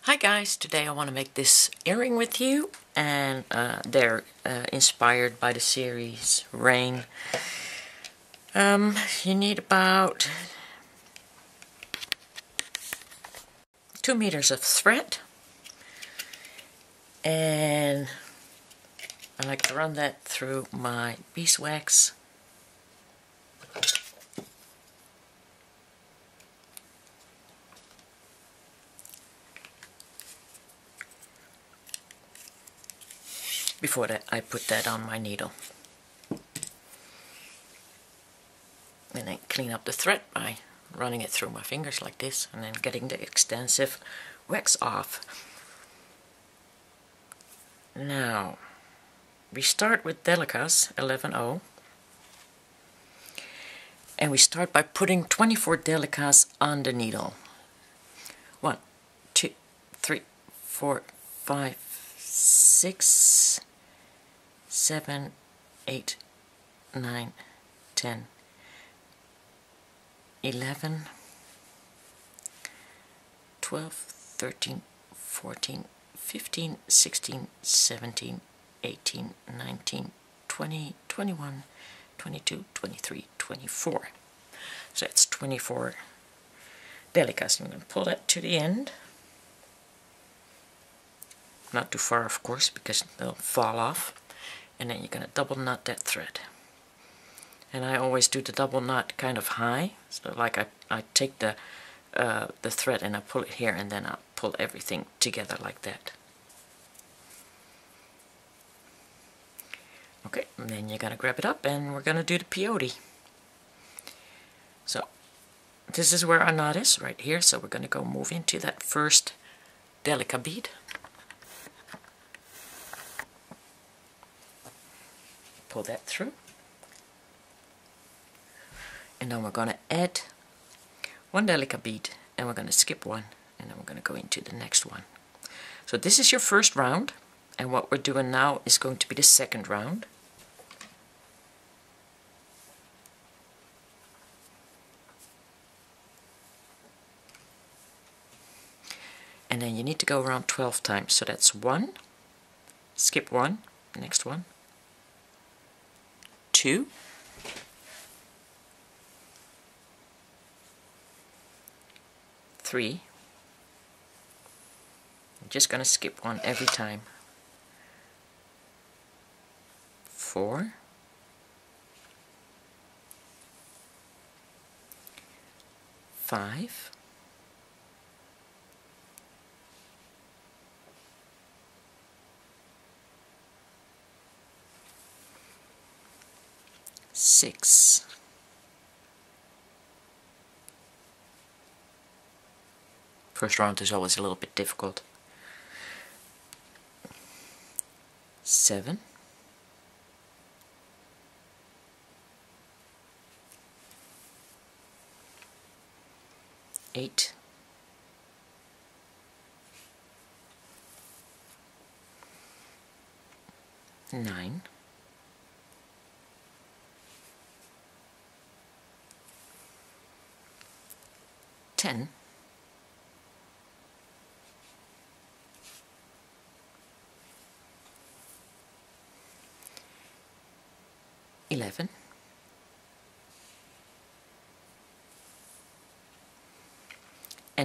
Hi guys, today I want to make this earring with you, and they're inspired by the series Rain. You need about 2 meters of thread, and I like to run that through my beeswax. Before that, I put that on my needle. And then clean up the thread by running it through my fingers like this, and then getting the extensive wax off. Now, we start with Delicas 11-0. And we start by putting 24 Delicas on the needle. 1, 2, 3, 4, 5, 6, 7, 8, 9, 10, 11, 12, 13, 14, 15, 16, 17, 18, 19, 20, 21, 22, 23, 24. So that's 24 Delicas. I'm going to pull that to the end. Not too far, of course, because they'll fall off. And then you're going to double knot that thread. And I always do the double knot kind of high. So like I take the thread and I pull it here, and then I'll pull everything together like that. Okay, and then you're going to grab it up and we're going to do the peyote. So this is where our knot is, right here. So we're going to go move into that first Delica bead. Pull that through. And then we're going to add one Delica bead, and we're going to skip one, and then we're going to go into the next one. So this is your first round, and what we're doing now is going to be the second round. And then you need to go around 12 times. So that's 1, skip 1, next one, 2, 3, I'm just going to skip 1 every time, 4, 5, 6, 1st round is always a little bit difficult, 7, 8, 9, 10, 11,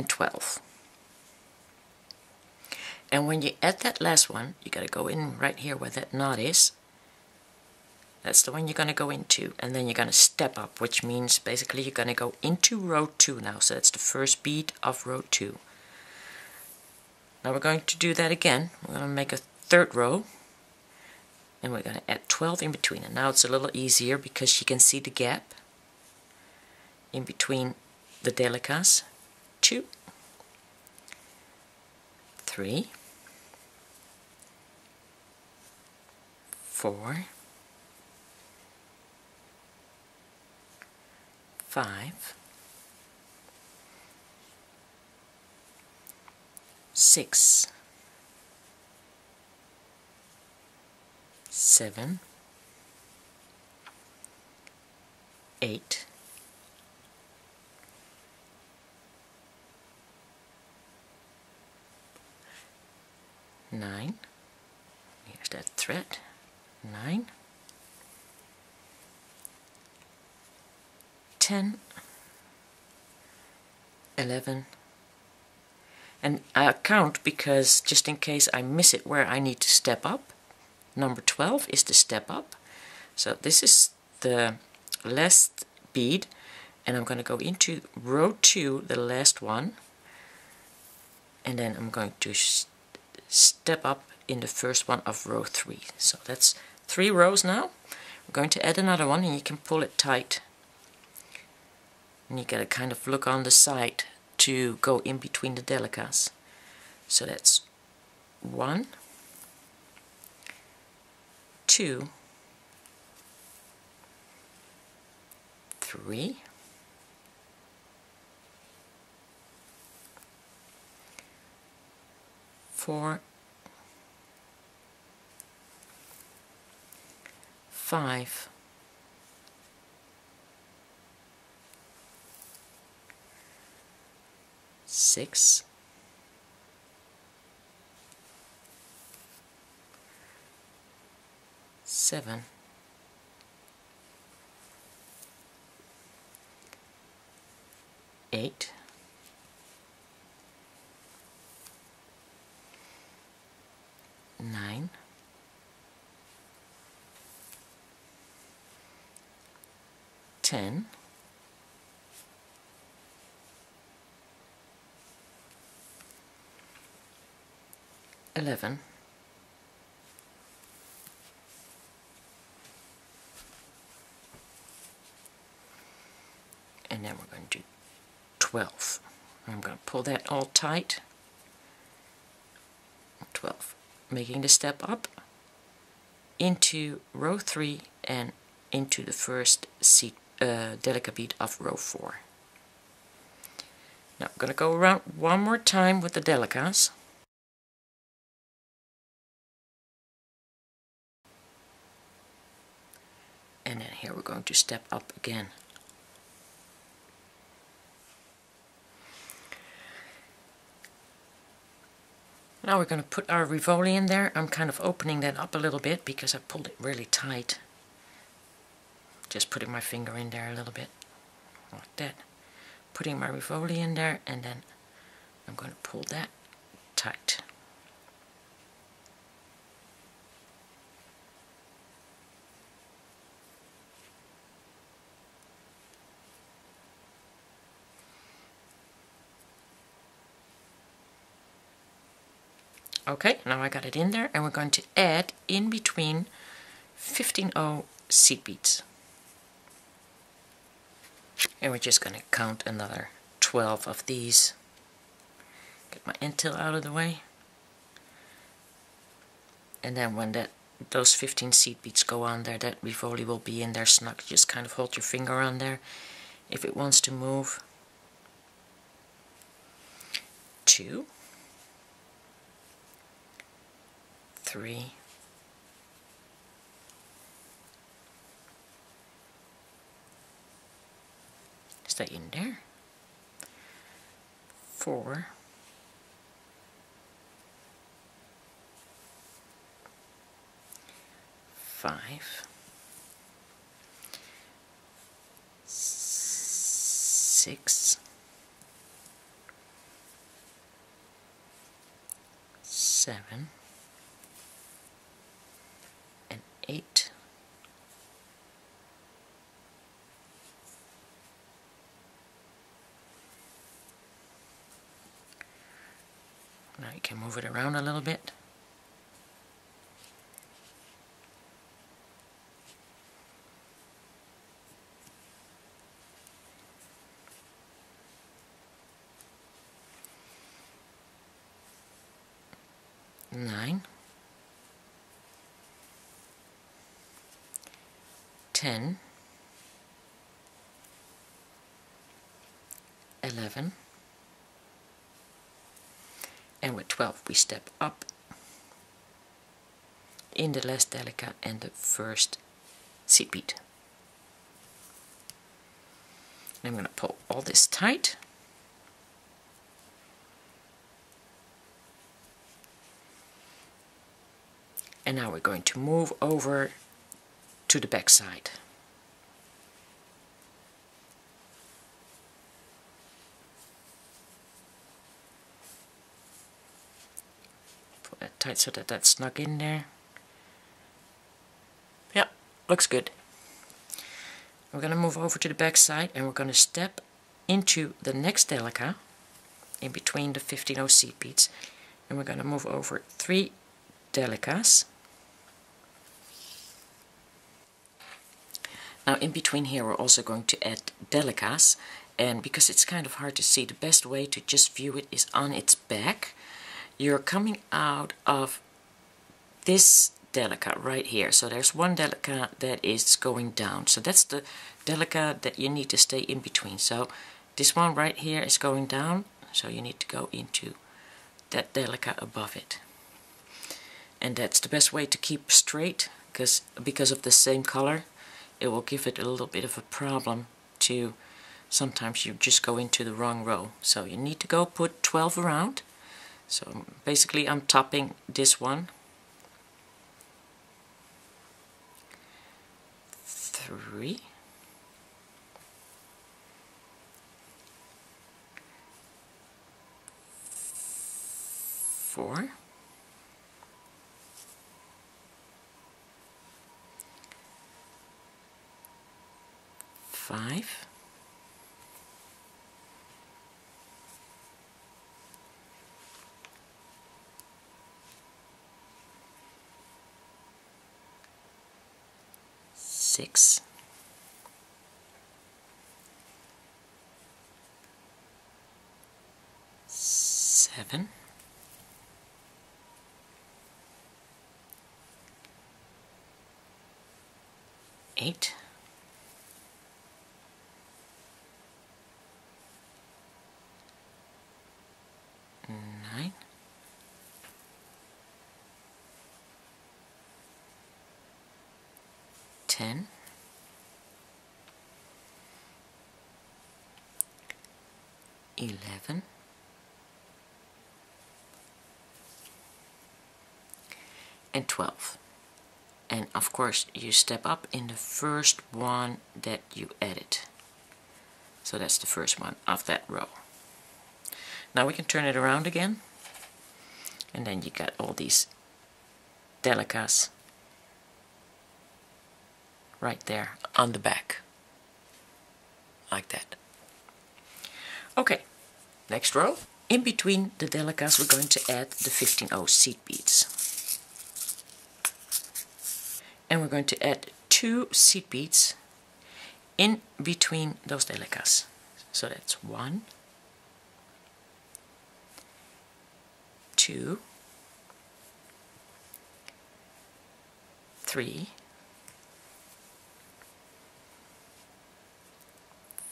12. And when you add that last one, you got to go in right here where that knot is. That's the one you're going to go into, and then you're going to step up, which means basically you're going to go into row 2 now. So that's the first bead of row 2. Now we're going to do that again. We're going to make a 3rd row, and we're going to add 12 in between. And now it's a little easier because you can see the gap in between the Delicas. 2, 3, 4, 5, 6, 7, 8, 9, 9, here's that thread, 9, 10, 11, and I count because just in case I miss it where I need to step up. Number 12 is the step up. So this is the last bead, and I'm going to go into row 2, the last one, and then I'm going to step up in the first one of row 3. So that's 3 rows now. We're going to add another one, and you can pull it tight. And you gotta kind of look on the side to go in between the delicas. So that's 1, 2, 3, 4, 5, 6, 7, 8, 9, 10, 11, and then we're going to do 12. I'm going to pull that all tight. 12, making the step up into row 3 and into the first Delica bead of row 4. Now I'm going to go around one more time with the delicas. And then here we're going to step up again. Now we're going to put our Rivoli in there. I'm kind of opening that up a little bit because I pulled it really tight. Just putting my finger in there a little bit, like that. Putting my Rivoli in there, and then I'm going to pull that tight. Okay, now I got it in there, and we're going to add in between 15-0 seed beads. And we're just going to count another 12 of these. Get my intil out of the way. And then when those 15 seed beads go on there, that Rivoli will be in there snug. Just kind of hold your finger on there if it wants to move. 2, 3, 'Stay in there. 4, 5, 6, 7, and 8. Now you can move it around a little bit. Nine, 10, 11, and with 12 we step up in the last Delica and the first seed bead. I'm going to pull all this tight. And now we're going to move over to the back side. Put that tight so that that's snug in there. Yeah, looks good. We're going to move over to the back side and we're going to step into the next Delica in between the 15-0 seed beads, and we're going to move over 3 Delicas. Now in between here we're also going to add Delicas, and because it's kind of hard to see, the best way to just view it is on its back. You're coming out of this Delica right here, so there's one Delica that is going down, so that's the Delica that you need to stay in between. So this one right here is going down, so you need to go into that Delica above it. And that's the best way to keep straight, because of the same color, it will give it a little bit of a problem to, sometimes you just go into the wrong row. So you need to go put 12 around. So basically I'm topping this one. 3. 4. 5. 6. 7. 8. 9. 10. 11. And 12. And of course you step up in the first one that you added. So that's the first one of that row. Now we can turn it around again, and then you got all these Delicas right there on the back, like that. Okay, next row. In between the Delicas we're going to add the 15-0 seed beads. And we're going to add 2 seed beads in between those Delicas. So that's 1, 2, 3,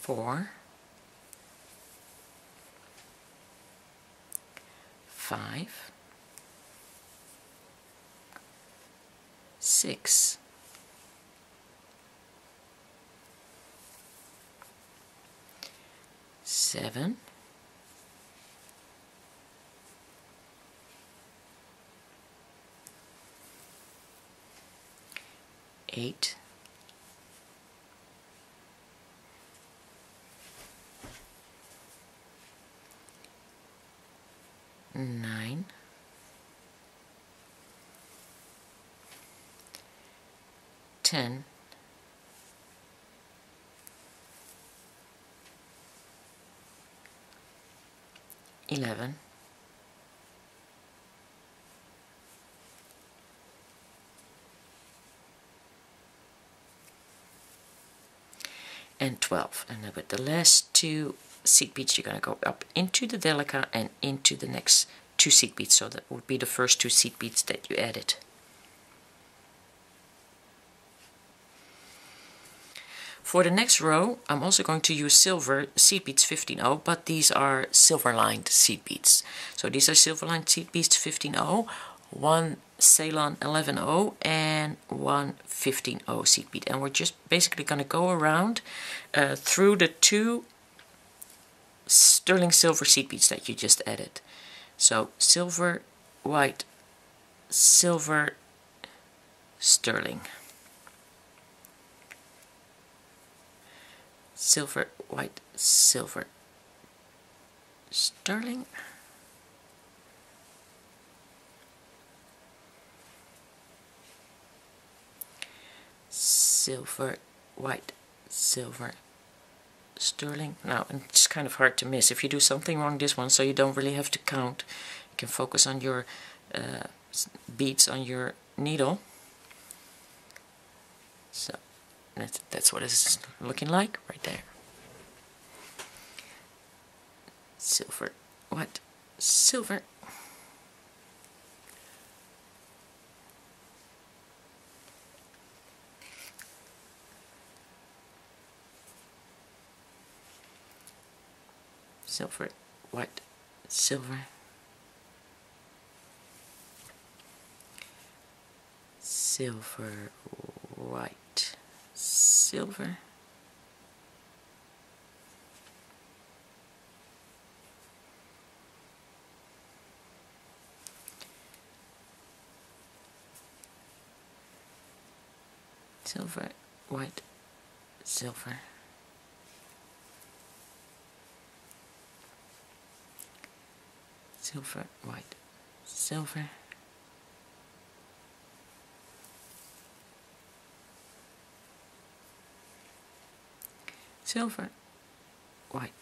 4, 5, 6, 7, 8, 9, 10, 11, and 12. And then with the last 2 seed beads you're going to go up into the Delica and into the next 2 seed beads. So that would be the first 2 seed beads that you added. For the next row, I'm also going to use silver seed beads 15-0, but these are silver-lined seed beads. So these are silver-lined seed beads 15-0, 1 Ceylon 11-0, and 1 15-0 seed bead. And we're just basically going to go around through the 2 sterling silver seed beads that you just added. So silver, white, silver, sterling. Silver, white, silver, sterling. Silver, white, silver, sterling. Now, it's kind of hard to miss. If you do something wrong this one, so you don't really have to count, you can focus on your beads on your needle. So that's what it's looking like right there. Silver, white, silver. Silver, white, silver. Silver, white, silver. Silver, white, silver. Silver, white, silver. Silver, white,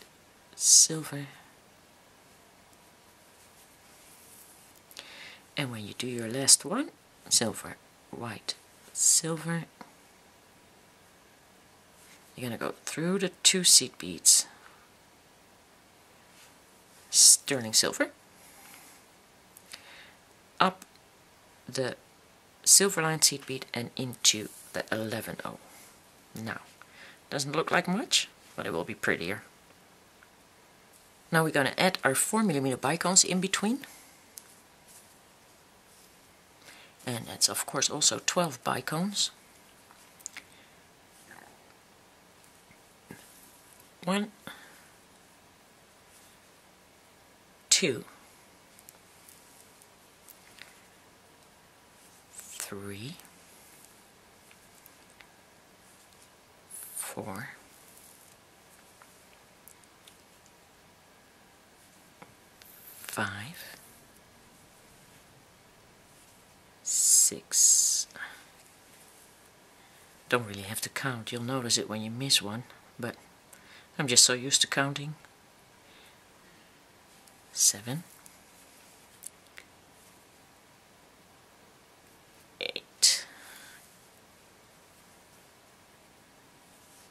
silver. And when you do your last one, silver, white, silver, you're going to go through the 2 seed beads, sterling silver, up the silverline seed bead and into the 11-0. Now, doesn't look like much, but it will be prettier. Now we're going to add our 4mm bicones in between. And that's of course also 12 bicones. 1, 2, 3, 4, 5, 6. Don't really have to count, you'll notice it when you miss one, but I'm just so used to counting. 7, 8,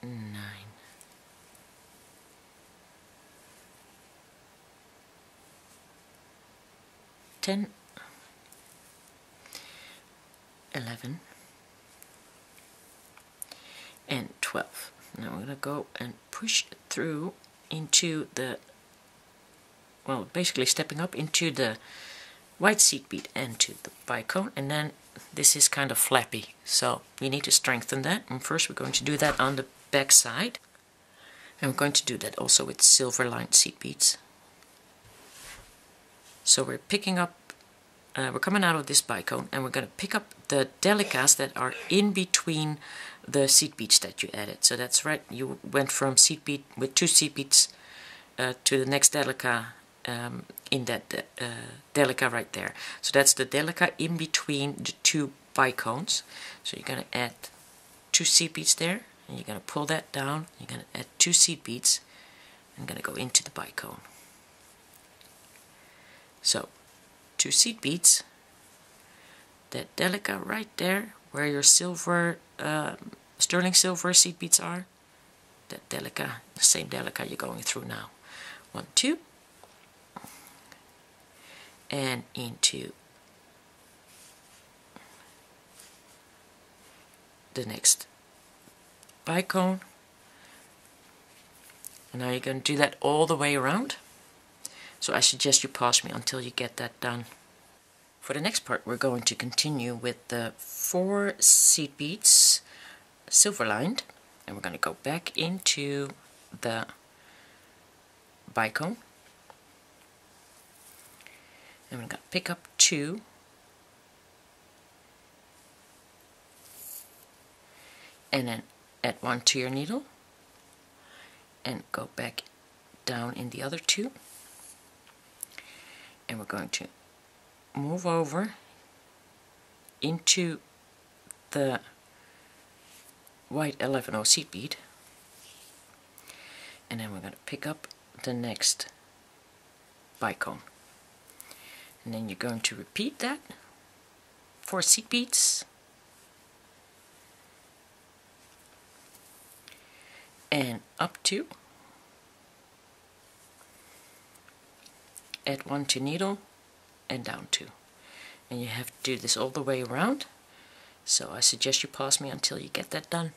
9, 10, 11, and 12. Now I'm going to go and push through into the, well, basically stepping up into the white seed bead and to the bicone, and then this is kind of flappy, so we need to strengthen that. And first we're going to do that on the back side, and we're going to do that also with silver lined seed beads. So we're picking up, we're coming out of this bicone, and we're going to pick up the delicas that are in between the seed beads that you added. So that's right, you went from seed bead with 2 seed beads to the next delica in that delica right there. So that's the delica in between the 2 bicones. So you're going to add 2 seed beads there, and you're going to pull that down. You're going to add 2 seed beads, and going to go into the bicone. So 2 seed beads, that delica right there where your silver sterling silver seed beads are, that delica, the same delica you're going through now. 1, 2, and into the next bicone. And now you're going to do that all the way around. So I suggest you pause me until you get that done. For the next part we're going to continue with the 4 seed beads silver lined, and we're going to go back into the bicone, and we're going to pick up 2 and then add one to your needle and go back down in the other two, and we're going to move over into the white 11-0 seed bead, and then we're going to pick up the next bicone, and then you're going to repeat that 4 seed beads, and up 2, add 1 to needle, and down 2. And you have to do this all the way around, so I suggest you pause me until you get that done.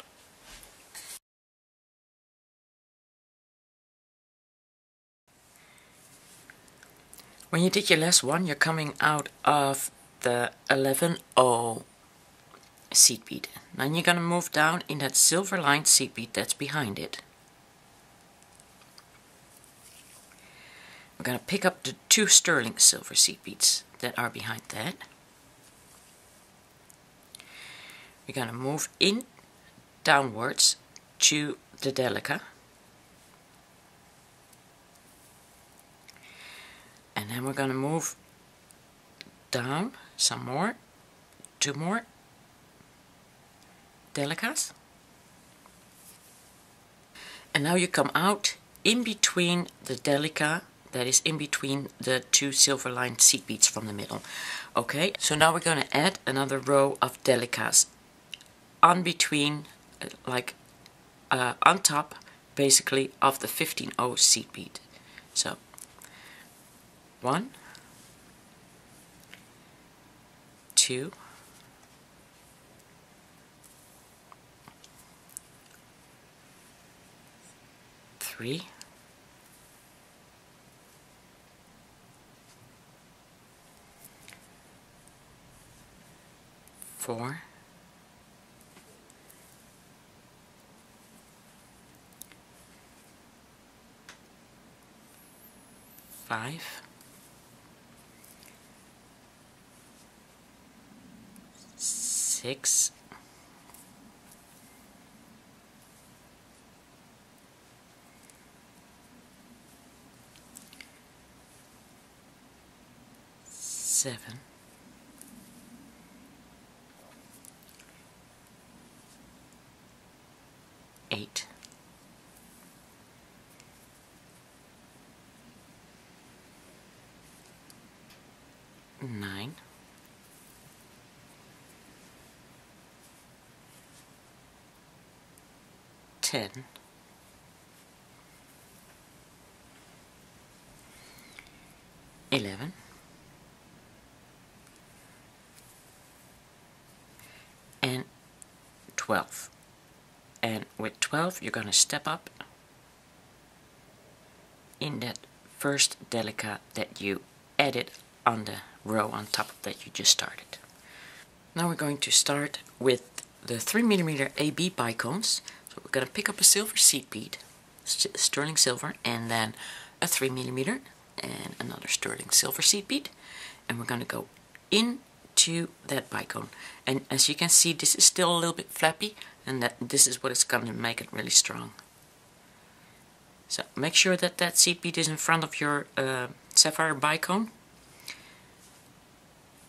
When you did your last one, you're coming out of the 11-0 seed bead. Then you're going to move down in that silver lined seed bead that's behind it. We're going to pick up the 2 sterling silver seed beads that are behind that. We're going to move in downwards to the Delica. And then we're going to move down some more, 2 more delicas. And now you come out in between the delica, that is in between the 2 silver lined seed beads from the middle. Okay, so now we're going to add another row of delicas on between, on top basically of the 15-0 seed bead. So 1, 2, 3, 4, 5, 6, 7, 8, 9, 10, 11, 12. And with 12 you're going to step up in that first delica that you added on the row on top of that you just started. Now we're going to start with the 3mm AB bicones. So we're going to pick up a silver seed bead, sterling silver, and then a 3mm and another sterling silver seed bead, and we're going to go into that bicone. And as you can see, this is still a little bit flappy, and this is what is going to make it really strong. So make sure that that seed bead is in front of your sapphire bicone,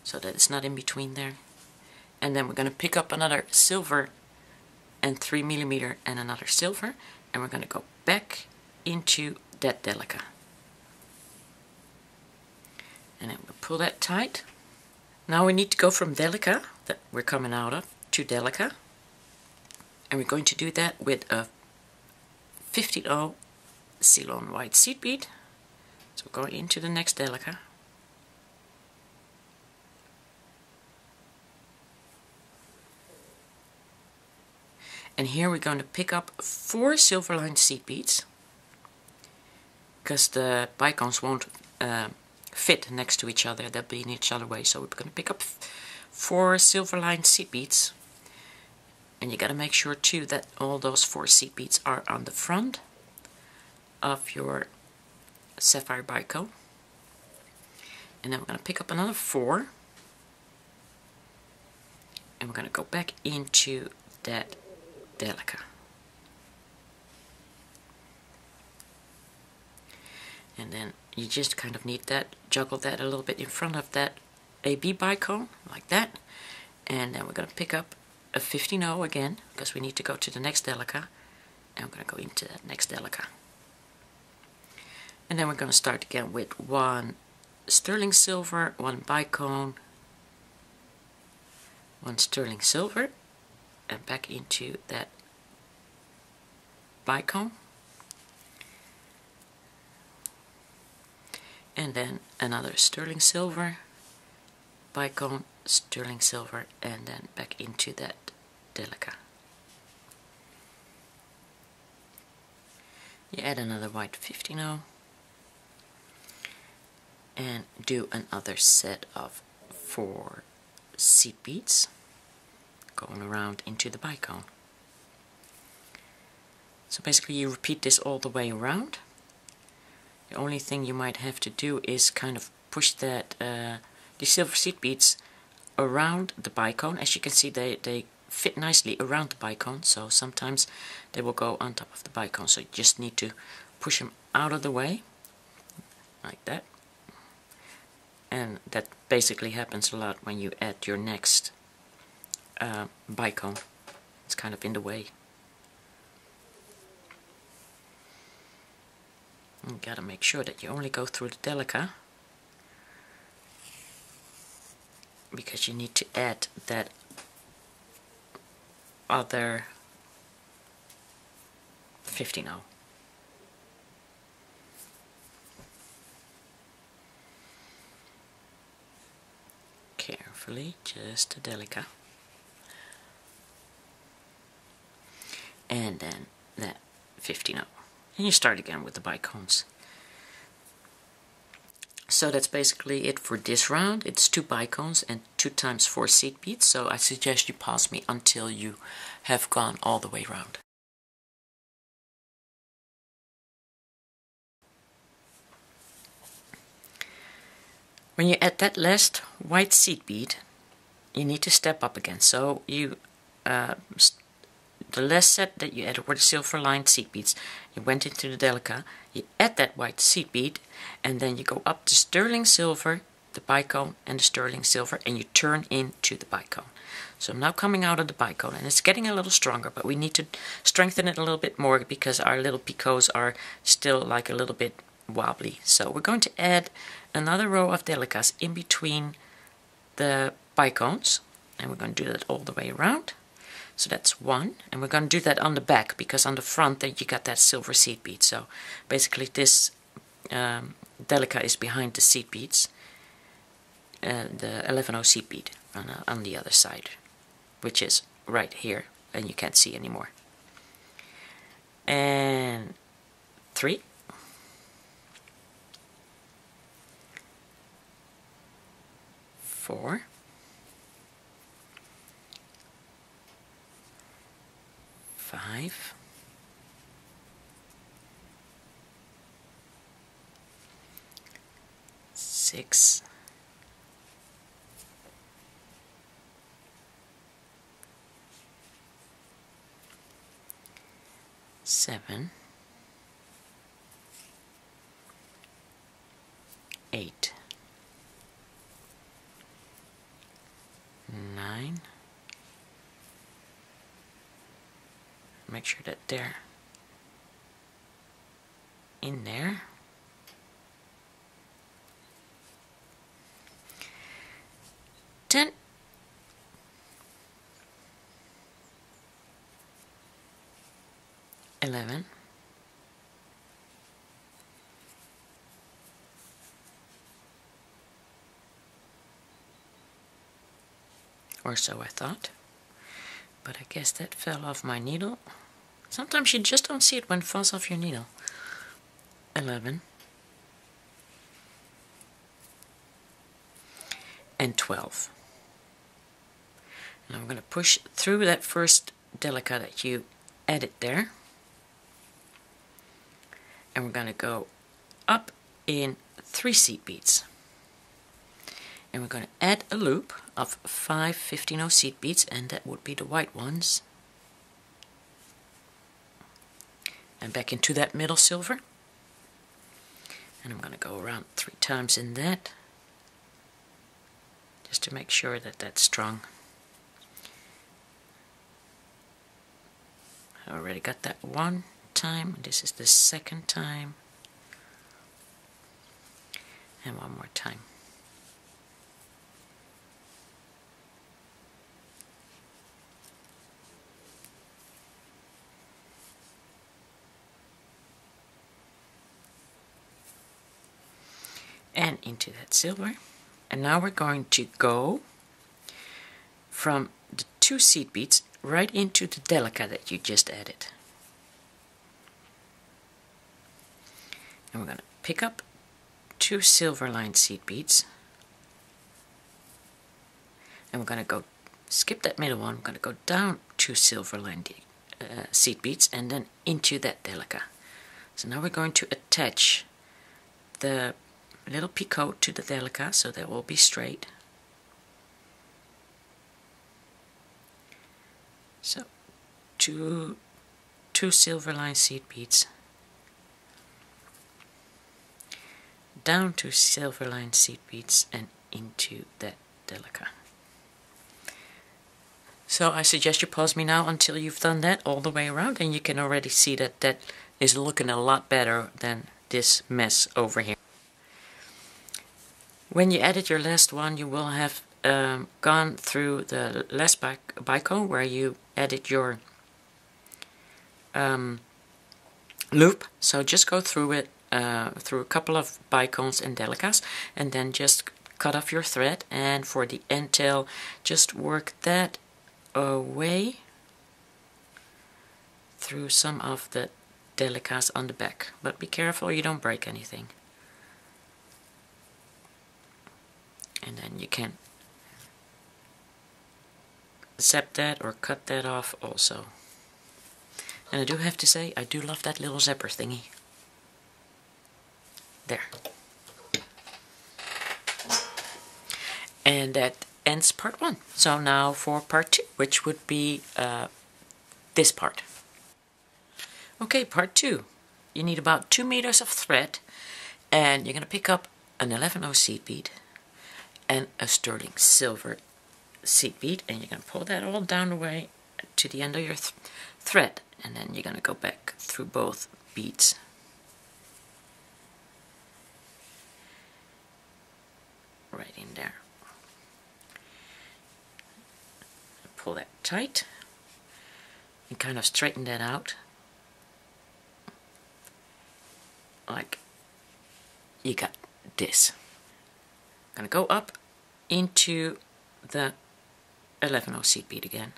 so that it's not in between there. And then we're going to pick up another silver and 3mm and another silver, and we're going to go back into that delica. And then we'll pull that tight. Now we need to go from delica, that we're coming out of, to delica. And we're going to do that with a 15-0 Ceylon white seed bead. So we're going into the next delica. And here we're going to pick up 4 silver lined seed beads, because the bicones won't fit next to each other, they'll be in each other way. So we're going to pick up 4 silver lined seed beads, and you got to make sure too that all those 4 seed beads are on the front of your sapphire bicone. And then we're going to pick up another 4, and we're going to go back into that Delica. And then you just kind of need that, juggle that a little bit in front of that AB bicone, like that. And then we're going to pick up a 15-0 again, because we need to go to the next Delica. And we're going to go into that next Delica. And then we're going to start again with one sterling silver, one bicone, one sterling silver, and back into that bicone. And then another sterling silver, bicone, sterling silver, and then back into that Delica. You add another white 15-0 and do another set of 4 seed beads going around into the bicone. So basically you repeat this all the way around. The only thing you might have to do is kind of push that the silver seed beads around the bicone. As you can see, they fit nicely around the bicone, so sometimes they will go on top of the bicone. So you just need to push them out of the way, like that. And that basically happens a lot when you add your next bicone. It's kind of in the way. You gotta make sure that you only go through the Delica, because you need to add that other 15-0. Carefully, just a Delica. And then that 15-0. And you start again with the bicones. So that's basically it for this round. It's 2 bicones and 2 times 4 seed beads. So I suggest you pause me until you have gone all the way around. When you add that last white seed bead, you need to step up again. So you the last set that you added were the silver lined seed beads. You went into the Delica, you add that white seed bead, and then you go up to sterling silver, the bicone, and the sterling silver, and you turn into the bicone. So I'm now coming out of the bicone, and it's getting a little stronger, but we need to strengthen it a little bit more because our little picots are still like a little bit wobbly. So we're going to add another row of Delicas in between the bicones, and we're going to do that all the way around. So that's 1, and we're going to do that on the back, because on the front that you got that silver seed bead. So basically this Delica is behind the seed beads, the 11-0 seed bead on the other side, which is right here, and you can't see anymore. And 3. 4. 5. 6. 7. 8. 9. Make sure that they're in there. 10. 11. 'Or so I thought. But I guess that fell off my needle. Sometimes you just don't see it when it falls off your needle. 11. And 12. Now I'm going to push through that first Delica that you added there. And we're going to go up in 3 seed beads. And we're going to add a loop of 5 15-0 seed beads, and that would be the white ones. and back into that middle silver. And I'm going to go around 3 times in that, just to make sure that that's strong. I already got that one time. This is the second time. And one more time. And into that silver. And now we're going to go from the 2 seed beads right into the Delica that you just added. And we're going to pick up 2 silver-lined seed beads. And we're going to go skip that middle one. We're going to go down 2 silver-lined seed beads and then into that Delica. So now we're going to attach the little picot to the Delica so that will be straight. So two silver-lined seed beads, down 2 silver-lined seed beads, and into that Delica. So I suggest you pause me now until you've done that all the way around, and you can already see that that is looking a lot better than this mess over here. When you edit your last one, you will have gone through the last bicone where you edit your loop. So just go through it, through a couple of bicones and delicas, and then just cut off your thread. And for the end tail, just work that away through some of the delicas on the back. But be careful you don't break anything. And then you can zap that or cut that off also. And I do have to say, I do love that little zapper thingy. There. And that ends part 1. So now for part 2, which would be this part. Okay, part 2. You need about 2 meters of thread, and you're going to pick up an 11/0 seed bead and a sterling silver seed bead, and you're going to pull that all down the way to the end of your thread, and then you're going to go back through both beads. Right in there. Pull that tight and kind of straighten that out, like you got this. I'm going to go up into the 11/0 seed bead again.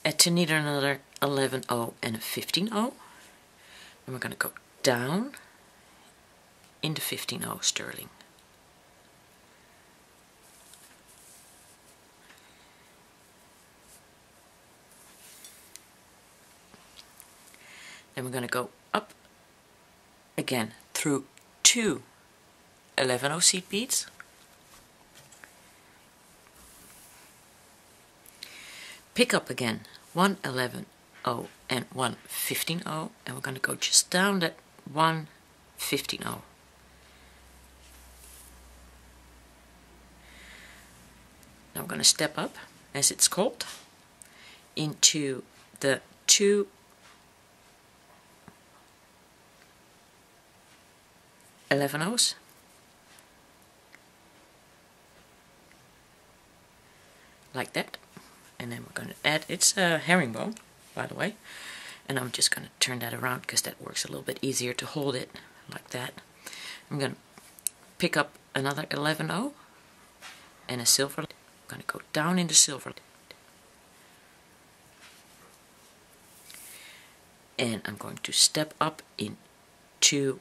Add to neither another 11/0 and a 15/0. And we're going to go down into 15/0 sterling. Then we're going to go up again through 2 11/0 seed beads. Pick up again 1 11/0 and 1 15/0, and we're going to go just down that 1 15/0. Now we're going to step up, as it's called, into the 2 11/0s. Like that. And then we're going to add, it's a herringbone, by the way, and I'm just going to turn that around because that works a little bit easier to hold it like that. I'm going to pick up another 11/0 and a silver. I'm going to go down into silver, and I'm going to step up in 2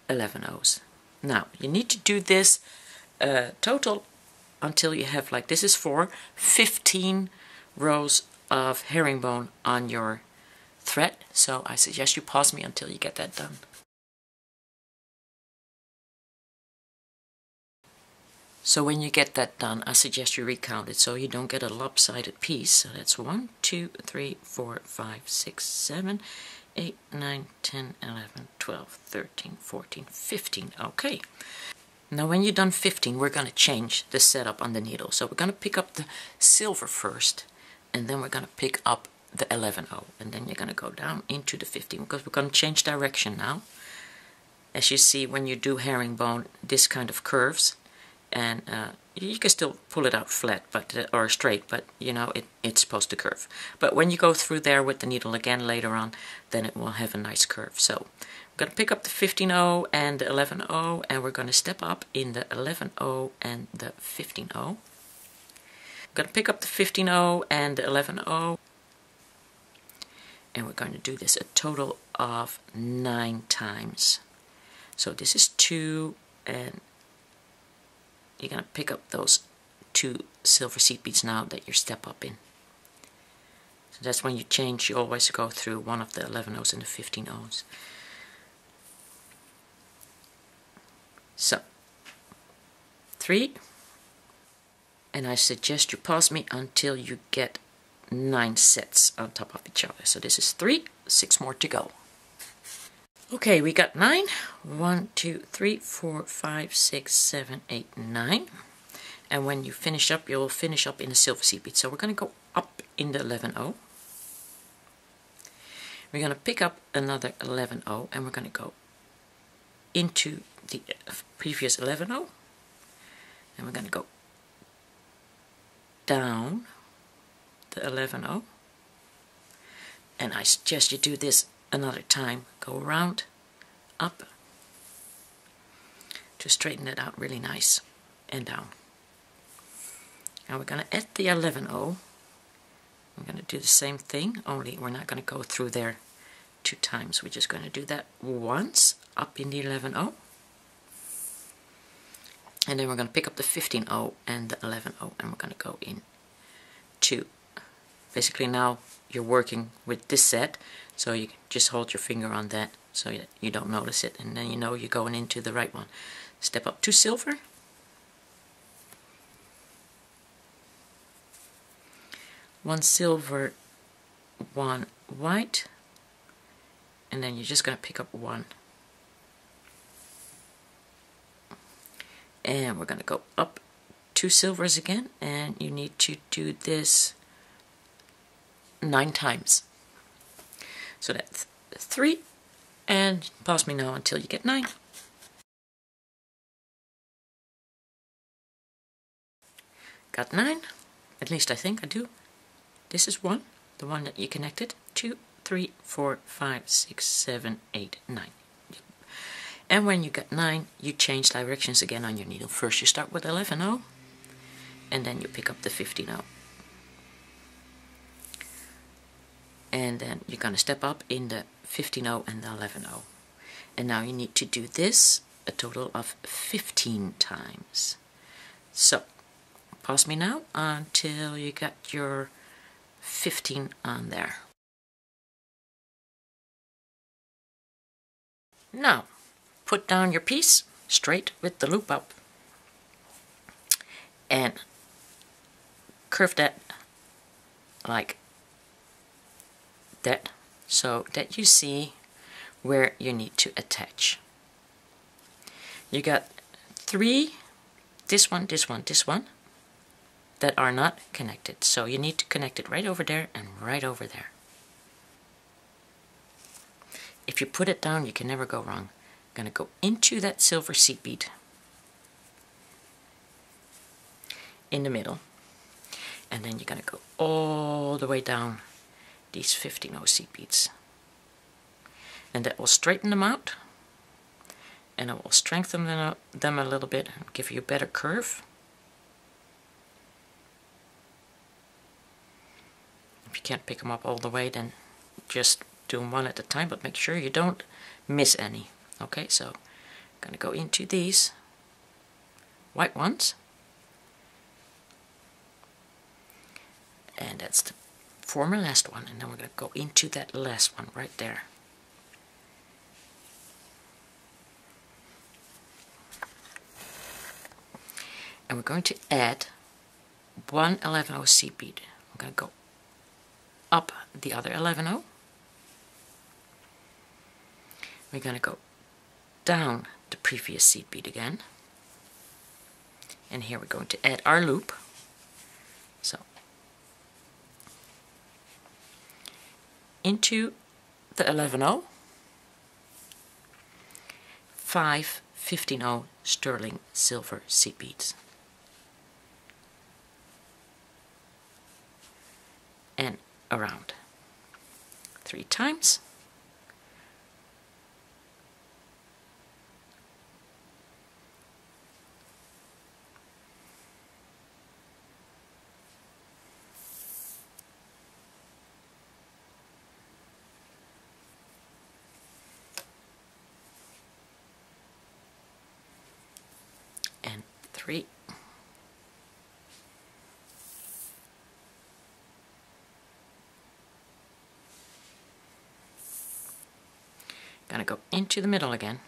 11/0s. Now you need to do this total until you have, like this is for 15 rows of herringbone on your thread. So I suggest you pause me until you get that done. So when you get that done, I suggest you recount it so you don't get a lopsided piece. So that's 1, 2, 3, 4, 5, 6, 7, 8, 9, 10, 11, 12, 13, 14, 15. Okay. Now when you're done 15, we're going to change the setup on the needle. So we're going to pick up the silver first, and then we're going to pick up the 11-0, and then you're going to go down into the 15, because we're going to change direction now. As you see, when you do herringbone, this kind of curves, and you can still pull it out flat, but or straight, but you know it's supposed to curve. But when you go through there with the needle again later on, then it will have a nice curve. So we're going to pick up the 15-0 and the 11-0, and we're going to step up in the 11-0 and the 15-0. We're going to pick up the 15-0 and the 11-0, and we're going to do this a total of 9 times. So this is 2, and you're going to pick up those 2 silver seed beads now that you step up in. So that's when you change, you always go through one of the 11-0s and the 15-0s. So 3, and I suggest you pause me until you get 9 sets on top of each other. So this is 3, 6 more to go. Okay, we got 9. 1, 2, 3, 4, 5, 6, 7, 8, 9. And when you finish up, you'll finish up in a silver seed bead. So we're going to go up in the 11-0. We're going to pick up another 11-0, and we're going to go into the previous 11-0. And we're going to go down the 11-0. And I suggest you do this another time. Go around, up, to straighten it out really nice, and down. Now we're going to add the 11-0. I'm going to do the same thing, only we're not going to go through there 2 times. We're just going to do that once, up in the 11-0. And then we're going to pick up the 15-0 and the 11-0, and we're going to go in 2. Basically now you're working with this set, so you just hold your finger on that so that you don't notice it, and then you know you're going into the right one. Step up 2 silver, 1 silver, 1 white, and then you're just going to pick up 1. And we're going to go up 2 silvers again, and you need to do this 9 times. So that's 3, and pause me now until you get 9. Got 9, at least I think I do. This is 1, the one that you connected. 2, 3, 4, 5, 6, 7, 8, 9. And when you get 9, you change directions again on your needle. First you start with 11-0, and then you pick up the 15-0. And then you're going to step up in the 15-0 and the 11-0. And now you need to do this a total of 15 times. So, pause me now until you got your 15 on there. Now, put down your piece straight with the loop up. And curve that like that, so that you see where you need to attach. You got 3, this one, this one, this one, that are not connected. So you need to connect it right over there and right over there. If you put it down, you can never go wrong. I'm going to go into that silver seed bead in the middle, and then you're going to go all the way down these 15-0 seed beads, and that will straighten them out, and it will strengthen them a little bit and give you a better curve. If you can't pick them up all the way, then just do them one at a time, but make sure you don't miss any. Okay, so I'm going to go into these white ones, and that's the former last one, and then we're going to go into that last one right there. And we're going to add one 11/0 seed bead. I'm going to go up the other 11/0. We're going to go down the previous seed bead again. And here we're going to add our loop. So into the 11/0, 5 15/0 sterling silver seed beads. And around 3 times. And 3. Gonna go into the middle again.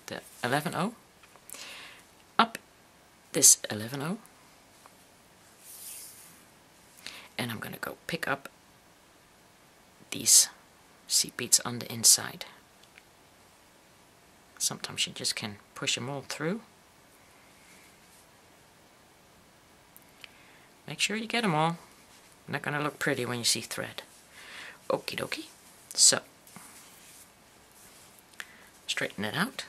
The 11/0, up this 11/0, and I'm gonna go pick up these seed beads on the inside. Sometimes you just can push them all through. Make sure you get them all. Not gonna look pretty when you see thread. Okie dokie. So, straighten it out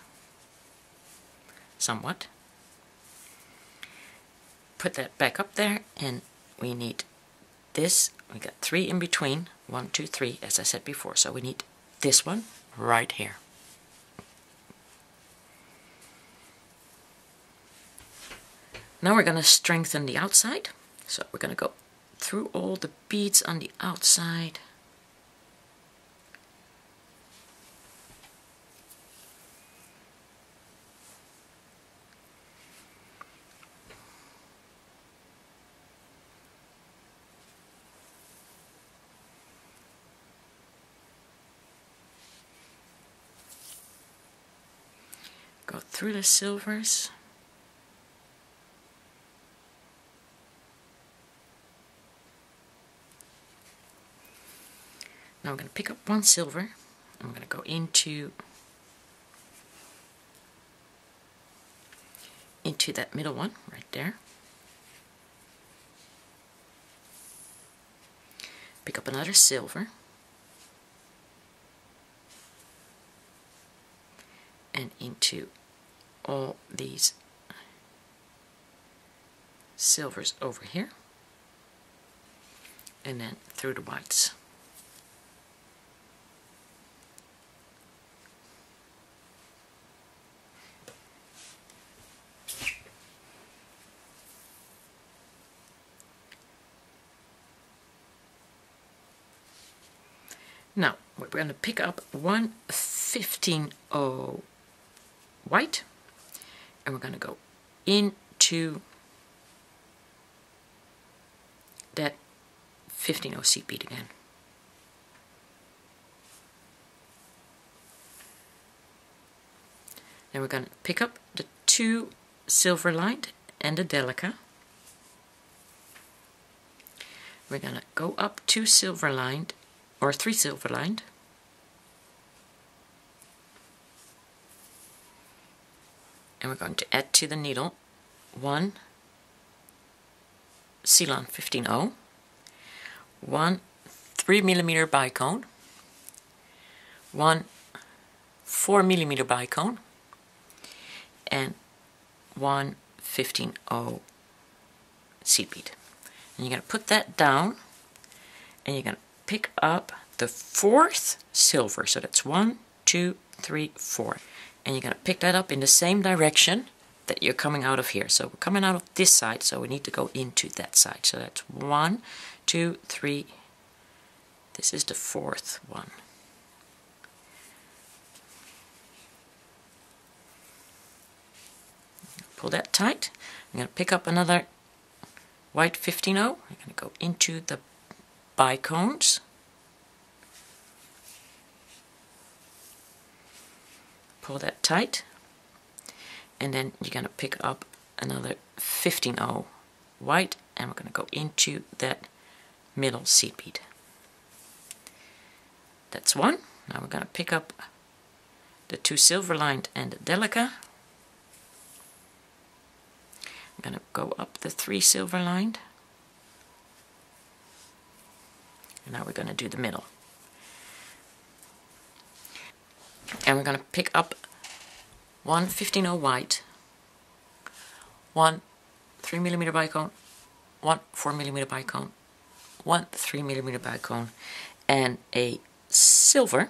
somewhat. Put that back up there, and we need this. We got 3 in between. 1, 2, 3, as I said before. So we need this one right here. Now we're going to strengthen the outside. So we're going to go through all the beads on the outside. Go through the silvers. Now I'm going to pick up one silver. I'm going to go into that middle one right there. Pick up another silver. And into all these silvers over here, and then through the whites. Now we're going to pick up one 15/0 white, and we're going to go into that 15/0 seed bead again. Then we're going to pick up the 2 silverlight and the Delica. We're going to go up 2 silverlined, or 3 silverlined. And we're going to add to the needle 1 Ceylon 15/0, 1 3mm bicone, 1 4mm bicone, and 1 15/0 seed bead. And you're going to put that down, and you're going to pick up the 4th silver. So that's 1, 2, 3, 4. And you're going to pick that up in the same direction that you're coming out of here. So we're coming out of this side, so we need to go into that side. So that's 1, 2, 3. This is the 4th one. Pull that tight. I'm going to pick up another white 15/0. I'm going to go into the bicones. Pull that tight. and then you're going to pick up another 15-0 white, and we're going to go into that middle seed bead. That's one. Now we're going to pick up the 2 silverlined and the Delica. I'm going to go up the 3 silverlined. And now we're going to do the middle. And we're going to pick up one 15-0 white, one 3mm bicone, one 4mm bicone, one 3mm bicone, and a silver.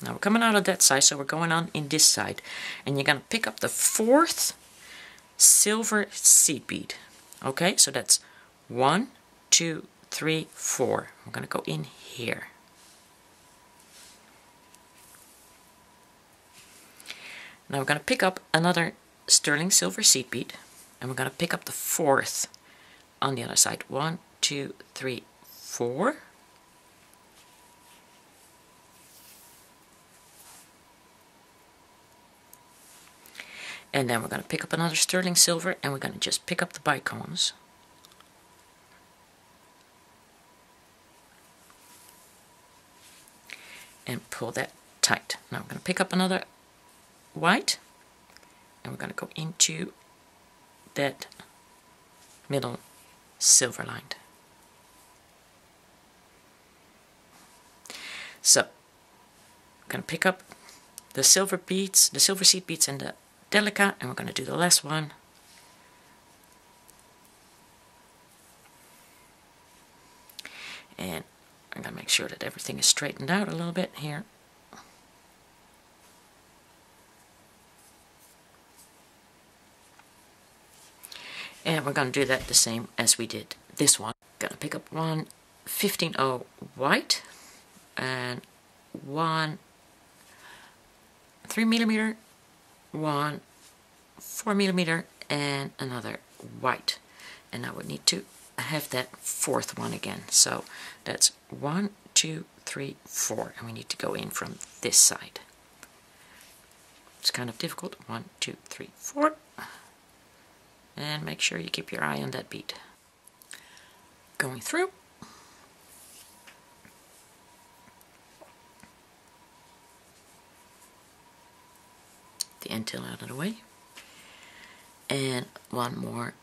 Now we're coming out of that side, so we're going on in this side. And you're going to pick up the 4th silver seed bead. Okay, so that's 1, 2, 3, 4. I'm going to go in here. Now we're going to pick up another sterling silver seed bead, and we're going to pick up the 4th on the other side. 1, 2, 3, 4. And then we're going to pick up another sterling silver, and we're going to just pick up the bicones. And pull that tight. Now we're going to pick up another white, and we're going to go into that middle silver lined. So we're going to pick up the silver beads, the silver seed beads, and the Delica, and we're going to do the last one. And I'm going to make sure that everything is straightened out a little bit here. And we're going to do that the same as we did this one. Going to pick up one 15-0 white and one 3mm, one 4mm, and another white. And now we need to have that 4th one again. So that's 1, 2, 3, 4, and we need to go in from this side. It's kind of difficult. 1, 2, 3, 4. And make sure you keep your eye on that bead. Going through. The end tail out of the way. And one more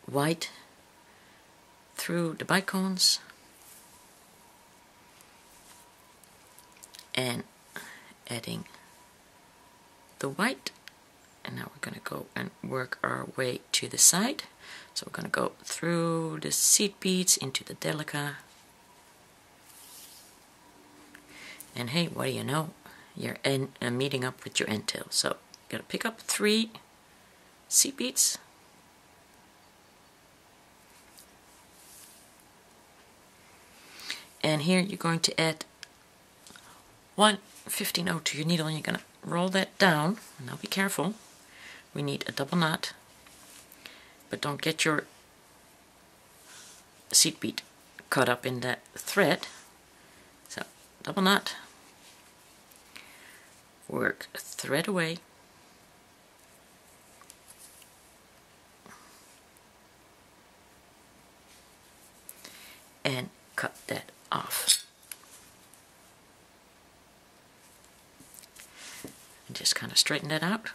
white through the bicones. And adding the white. And now we're going to go and work our way to the side. So we're going to go through the seed beads into the Delica. And hey, what do you know? You're meeting up with your end tail. So you're going to pick up 3 seed beads. And here you're going to add one 15-0 to your needle, and you're going to roll that down. Now be careful. We need a double knot, but don't get your seed bead caught up in that thread. So double knot, work thread away, and cut that off. And just kind of straighten that out.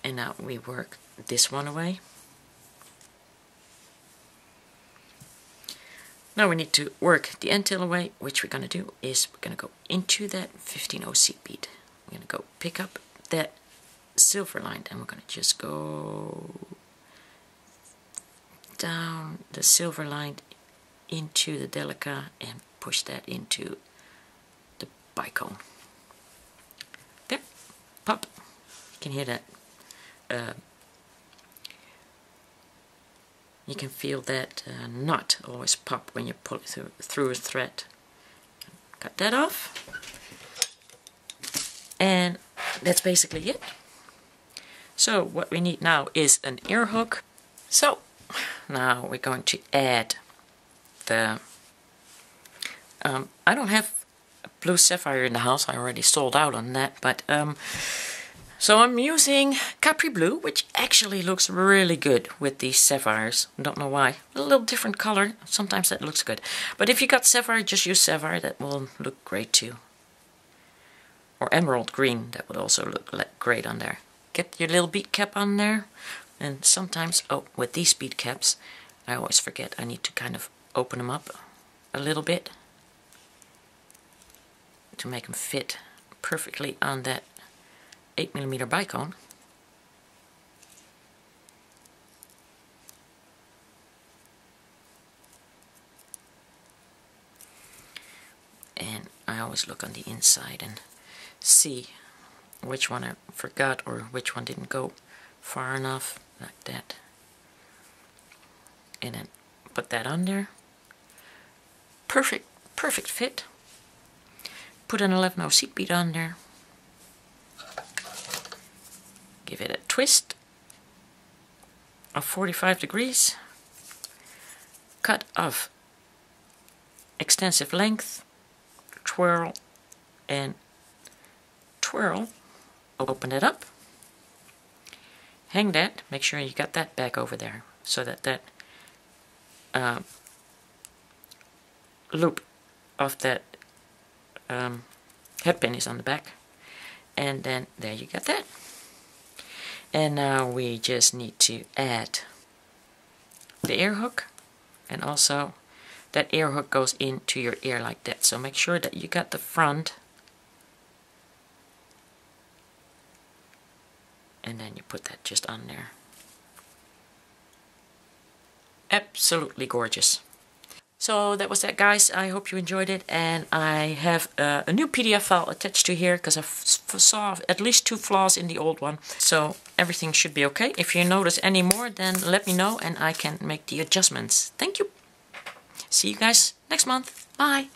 And now we work this one away. Now we need to work the end tail away, which we're going to do is we're going to go into that 15-0 seed bead. We're going to go pick up that silver line, and we're going to just go down the silver line into the Delica and push that into the bicone. There, pop. You can hear that. You can feel that knot always pop when you pull it through a thread. Cut that off. And that's basically it. So what we need now is an ear hook. So now we're going to add the I don't have blue sapphire in the house. I already sold out on that, but so I'm using Capri Blue, which actually looks really good with these sapphires. Don't know why. A little different color. Sometimes that looks good. But if you got sapphire, just use sapphire. That will look great too. Or emerald green. That would also look great on there. Get your little bead cap on there. And sometimes, oh, with these bead caps, I always forget I need to kind of open them up a little bit to make them fit perfectly on that 8mm bicone. And I always look on the inside and see which one I forgot or which one didn't go far enough, like that. And then put that on there. Perfect fit. Put an 11/0 seed bead on there. Give it a twist of 45 degrees. Cut of extensive length. Twirl and twirl. Open it up. Hang that. Make sure you got that back over there so that that loop of that headpin is on the back. And then there you got that. And now we just need to add the ear hook, and also that ear hook goes into your ear like that. So make sure that you got the front, and then you put that just on there. Absolutely gorgeous. So that was that, guys. I hope you enjoyed it, and I have a new PDF file attached to here because I saw at least 2 flaws in the old one. So everything should be okay. If you notice any more, then let me know and I can make the adjustments. Thank you. See you guys next month. Bye.